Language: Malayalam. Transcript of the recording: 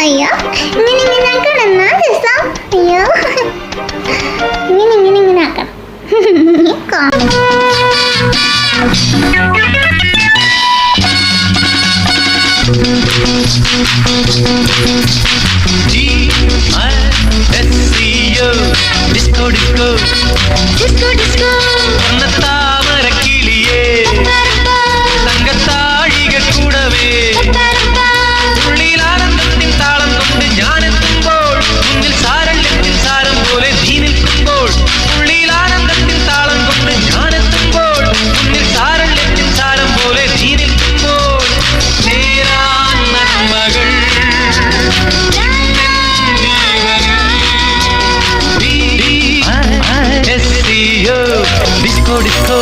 അയ്യോ ഇങ്ങനെ ആക്കണം എന്നാ രസം. അയ്യോ ഇങ്ങനെ ആക്കണം. ഡിസ്കോ ഡിസ്കോ ഡിസ്കോ ഡിസ്കോ താമര കിളിയേ തങ്കത്താഴിക കൂടവേ ഉള്ളിൽ ആനന്ദത്തിൻ താളം കൊണ്ട് ഞാനെത്തുമ്പോൾ മുന്നിൽ സാരല്യത്തിൻ സാരം പോലെ നീ നിൽക്കുമ്പോൾ ഉള്ളിൽ ആനന്ദത്തിൻ താളം കൊണ്ട് ഞാനെത്തുമ്പോൾ മുന്നിൽ സാരല്യത്തിൻ സാരം പോലെ നീ നിൽക്കുമ്പോൾ നേരാൻ നന്മകൾ disco disco